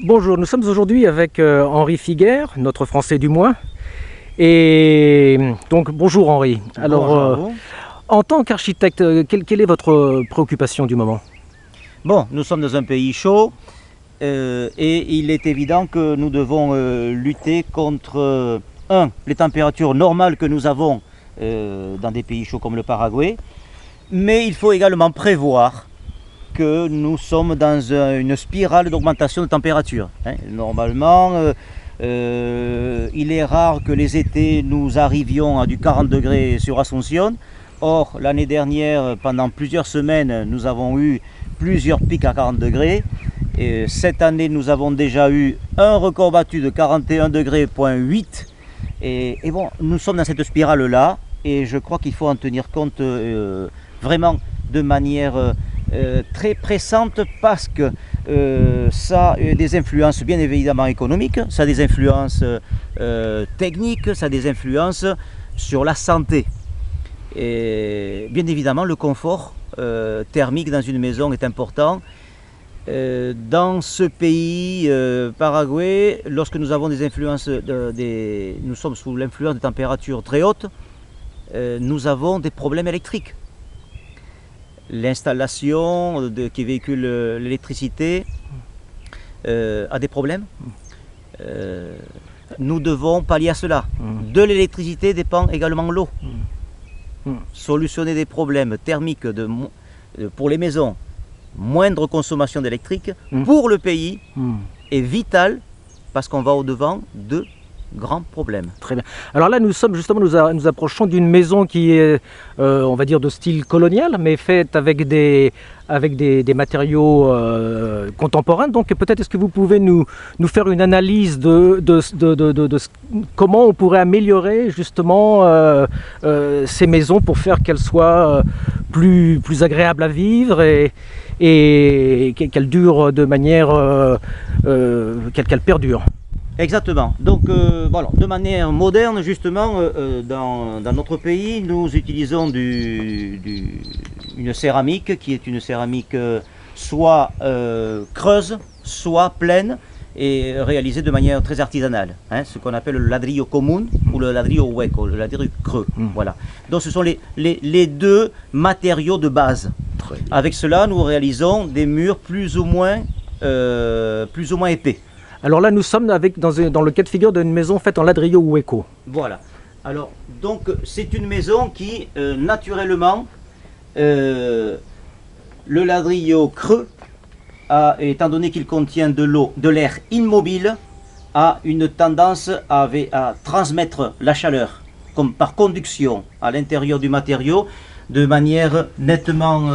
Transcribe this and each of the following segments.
Bonjour, nous sommes aujourd'hui avec Henri Figuère, notre Français du moins. Et donc bonjour Henri. Alors, Bonjour à vous. en tant qu'architecte, quelle est votre préoccupation du moment? Bon, nous sommes dans un pays chaud et il est évident que nous devons lutter contre, les températures normales que nous avons dans des pays chauds comme le Paraguay, mais il faut également prévoir que nous sommes dans une spirale d'augmentation de température. Normalement, il est rare que les étés nous arrivions à du 40 degrés sur Asunción. Or, l'année dernière, pendant plusieurs semaines, nous avons eu plusieurs pics à 40 degrés. Et cette année, nous avons déjà eu un record battu de 41 degrés, point 8. Et bon, nous sommes dans cette spirale-là et je crois qu'il faut en tenir compte vraiment de manière très pressante parce que ça a des influences bien évidemment économiques, ça a des influences techniques, ça a des influences sur la santé. Et bien évidemment, le confort thermique dans une maison est important. Dans ce pays, Paraguay, lorsque nous avons des influences, nous sommes sous l'influence de températures très hautes, nous avons des problèmes électriques. L'installation qui véhicule l'électricité a des problèmes. Nous devons pallier à cela. De l'électricité dépend également l'eau. Solutionner des problèmes thermiques pour les maisons, moindre consommation d'électrique pour le pays est vital parce qu'on va au-devant de grands problèmes. Très bien. Alors là, nous sommes justement, nous approchons d'une maison qui est, on va dire, de style colonial, mais faite avec des matériaux contemporains. Donc peut-être est-ce que vous pouvez nous faire une analyse de comment on pourrait améliorer justement ces maisons pour faire qu'elles soient plus agréables à vivre et qu'elles durent de manière qu'elles perdurent. Exactement. Donc voilà, de manière moderne justement, dans notre pays, nous utilisons une céramique qui est une céramique soit creuse, soit pleine et réalisée de manière très artisanale. Ce qu'on appelle le ladrillo común ou le ladrillo hueco, le ladrillo creux. Voilà. Donc ce sont les deux matériaux de base. Avec cela, nous réalisons des murs plus ou moins épais. Alors là, nous sommes dans le cas de figure d'une maison faite en ladrillo hueco. Voilà. Alors, donc, c'est une maison qui, naturellement, le ladrillo creux, étant donné qu'il contient de l'air immobile, a une tendance à transmettre la chaleur, comme par conduction, à l'intérieur du matériau, de manière nettement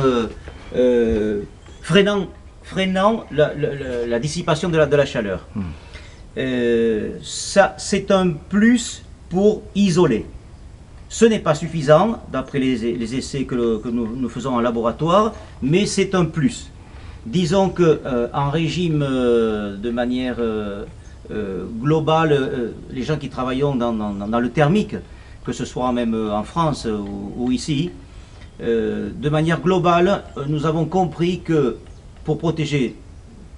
freinant la dissipation de la chaleur. Ça, c'est un plus pour isoler. Ce n'est pas suffisant, d'après les essais que nous faisons en laboratoire, mais c'est un plus. Disons qu'en régime de manière globale, les gens qui travaillent dans le thermique, que ce soit même en France ou ici, de manière globale, nous avons compris que pour protéger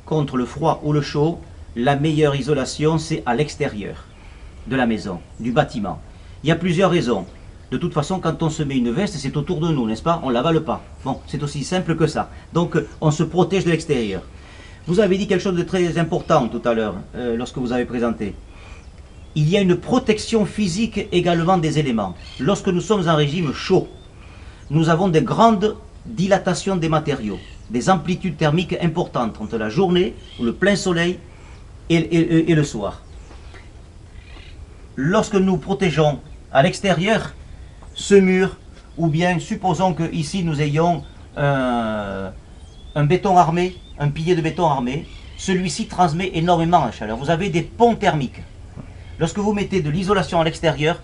contre le froid ou le chaud, la meilleure isolation, c'est à l'extérieur de la maison, du bâtiment. Il y a plusieurs raisons. De toute façon, quand on se met une veste, c'est autour de nous, n'est-ce pas? On ne l'avale pas. Bon, c'est aussi simple que ça. Donc, on se protège de l'extérieur. Vous avez dit quelque chose de très important tout à l'heure, lorsque vous avez présenté. Il y a une protection physique également des éléments. Lorsque nous sommes en régime chaud, nous avons des grandes dilatations des matériaux, des amplitudes thermiques importantes entre la journée, ou le plein soleil, et le soir. Lorsque nous protégeons à l'extérieur ce mur, ou bien supposons qu'ici nous ayons un béton armé, un pilier de béton armé, celui-ci transmet énormément la chaleur. Vous avez des ponts thermiques. Lorsque vous mettez de l'isolation à l'extérieur,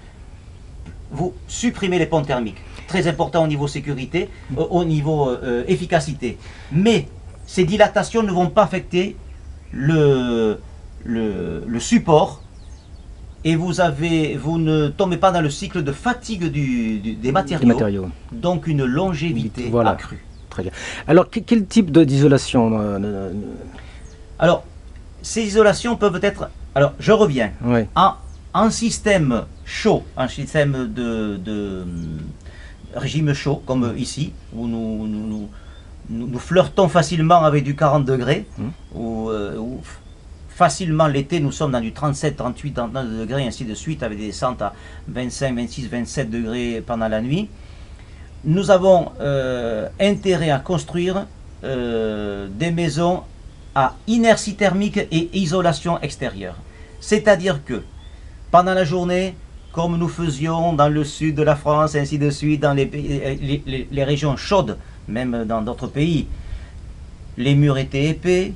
vous supprimez les ponts thermiques. Très important au niveau sécurité, au niveau efficacité. Mais ces dilatations ne vont pas affecter le support et vous ne tombez pas dans le cycle de fatigue des matériaux. Donc une longévité accrue. Très bien. Alors quel type d'isolation? Alors ces isolations peuvent être... Alors, je reviens. Oui. En système chaud, en système de régime chaud, comme ici, où nous flirtons facilement avec du 40 degrés, où facilement l'été, nous sommes dans du 37, 38, 39 degrés, ainsi de suite, avec des descentes à 25, 26, 27 degrés pendant la nuit. Nous avons intérêt à construire des maisons à inertie thermique et isolation extérieure. C'est-à-dire que pendant la journée, comme nous faisions dans le sud de la France, et ainsi de suite, dans les régions chaudes, même dans d'autres pays, les murs étaient épais,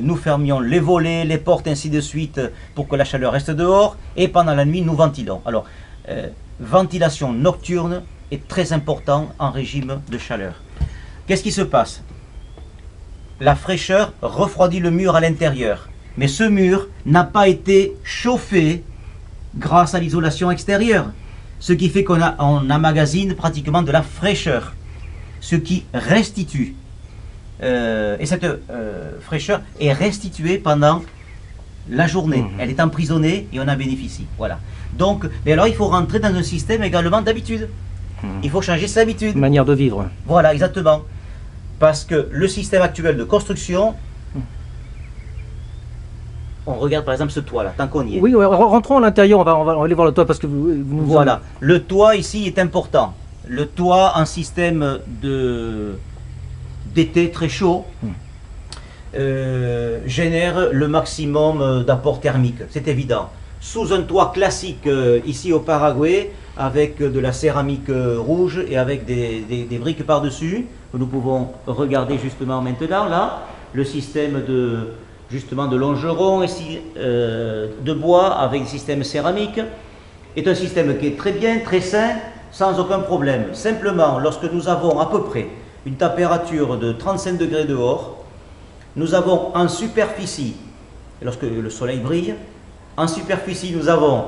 nous fermions les volets, les portes, ainsi de suite, pour que la chaleur reste dehors, et pendant la nuit, nous ventilons. Alors, ventilation nocturne est très important en régime de chaleur. Qu'est-ce qui se passe? La fraîcheur refroidit le mur à l'intérieur, mais ce mur n'a pas été chauffé grâce à l'isolation extérieure, ce qui fait qu'on emmagasine pratiquement de la fraîcheur, ce qui restitue. Et cette fraîcheur est restituée pendant la journée. Elle est emprisonnée et on en bénéficie. Voilà. Donc, mais alors il faut rentrer dans un système également d'habitude. Il faut changer ses habitudes. Manière de vivre. Voilà, exactement. Parce que le système actuel de construction, on regarde par exemple ce toit là, tant qu'on y est. Oui, ouais, rentrons à l'intérieur, on va aller voir le toit parce que vous voilà, le toit ici est important. Le toit en système d'été très chaud génère le maximum d'apport thermique, c'est évident. Sous un toit classique ici au Paraguay, avec de la céramique rouge et avec des briques par-dessus, nous pouvons regarder justement maintenant là, le système justement de longerons ici, de bois avec des systèmes céramiques, est un système qui est très bien, très sain, sans aucun problème. Simplement, lorsque nous avons à peu près une température de 35 degrés dehors, nous avons en superficie, lorsque le soleil brille, en superficie nous avons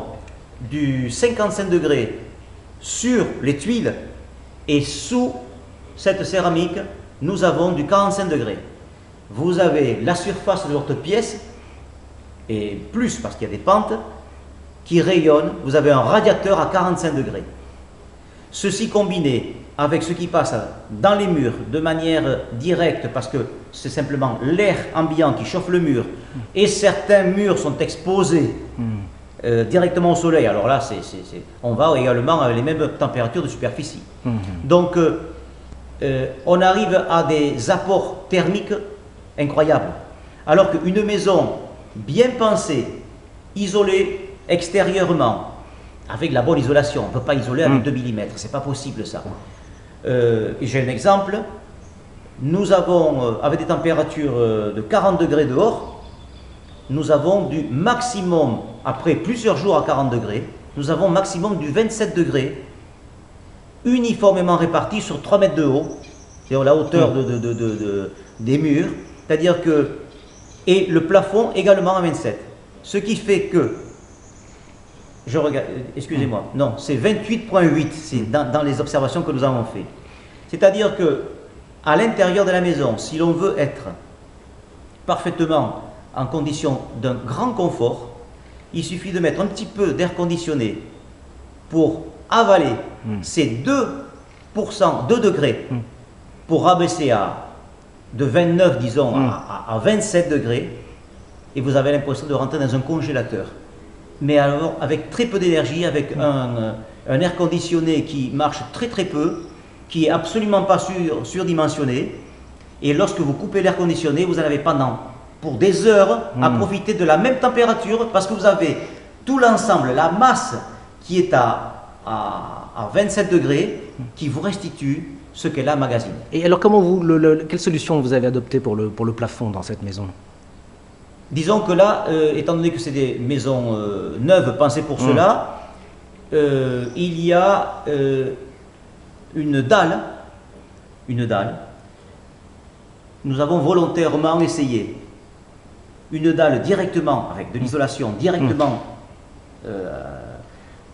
du 55 degrés sur les tuiles et sous cette céramique, nous avons du 45 degrés. Vous avez la surface de votre pièce, et plus parce qu'il y a des pentes, qui rayonnent. Vous avez un radiateur à 45 degrés. Ceci combiné avec ce qui passe dans les murs de manière directe, parce que c'est simplement l'air ambiant qui chauffe le mur, et certains murs sont exposés directement au soleil. Alors là, on va également avec les mêmes températures de superficie. Donc, on arrive à des apports thermiques incroyable. Alors qu'une maison bien pensée, isolée extérieurement, avec la bonne isolation, on ne peut pas isoler avec 2 mm, c'est pas possible ça. J'ai un exemple, nous avons, avec des températures de 40 degrés dehors, nous avons du maximum, après plusieurs jours à 40 degrés, nous avons maximum du 27 degrés, uniformément répartis sur 3 mètres de haut, c'est-à-dire la hauteur des murs. C'est-à-dire que, et le plafond également à 27. Ce qui fait que, je regarde, excusez-moi, non, c'est 28,8, c'est dans les observations que nous avons faites. C'est-à-dire que, à l'intérieur de la maison, si l'on veut être parfaitement en condition d'un grand confort, il suffit de mettre un petit peu d'air conditionné pour avaler ces 2 degrés, pour rabaisser de 29, disons, à 27 degrés, et vous avez l'impression de rentrer dans un congélateur. Mais alors, avec très peu d'énergie, avec un air conditionné qui marche très très peu, qui est absolument pas surdimensionné, et lorsque vous coupez l'air conditionné, vous en avez pour des heures à profiter de la même température, parce que vous avez tout l'ensemble, la masse qui est à 27 degrés, qui vous restitue ce qu'elle a magazine. Et alors, quelle solution vous avez adoptée pour le plafond dans cette maison? Disons que là, étant donné que c'est des maisons neuves pensées pour cela, il y a une dalle. Nous avons volontairement essayé une dalle directement, avec de l'isolation, directement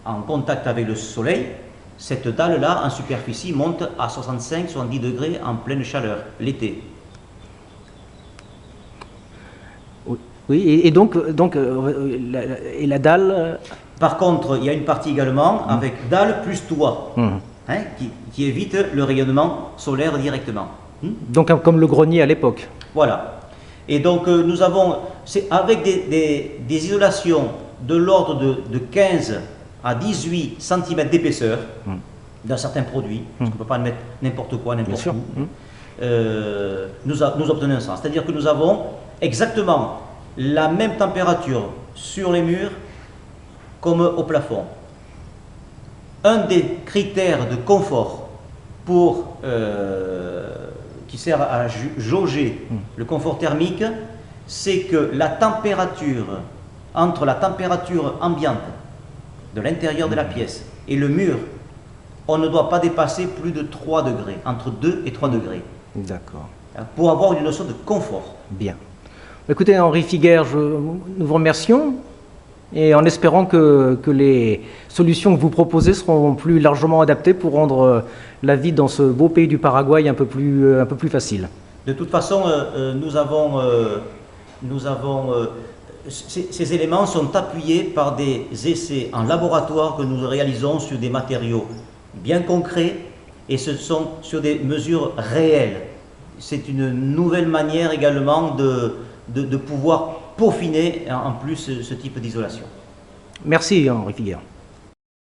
en contact avec le soleil. Cette dalle-là, en superficie, monte à 65-70 degrés en pleine chaleur, l'été. Oui, et la dalle. Par contre, il y a une partie également avec dalle plus toit, Mhm. hein, qui évite le rayonnement solaire directement. Donc comme le grenier à l'époque. Voilà. Et donc nous avons, avec des isolations de l'ordre de 15 à 18 cm d'épaisseur dans certains produits, parce qu'on ne peut pas mettre n'importe quoi, Bien n'importe sûr. où, nous obtenons ça. C'est-à-dire que nous avons exactement la même température sur les murs comme au plafond. Un des critères de confort qui sert à jauger le confort thermique, c'est que la température, entre la température ambiante de l'intérieur de la pièce et le mur, on ne doit pas dépasser plus de 3 degrés, entre 2 et 3 degrés, D'accord. pour avoir une notion de confort. Bien. Écoutez, Henri Figuère, nous vous remercions et en espérant que les solutions que vous proposez seront plus largement adaptées pour rendre la vie dans ce beau pays du Paraguay un peu plus facile. De toute façon, ces éléments sont appuyés par des essais en laboratoire que nous réalisons sur des matériaux bien concrets et ce sont sur des mesures réelles. C'est une nouvelle manière également de pouvoir peaufiner en plus ce type d'isolation. Merci Henri Figuère.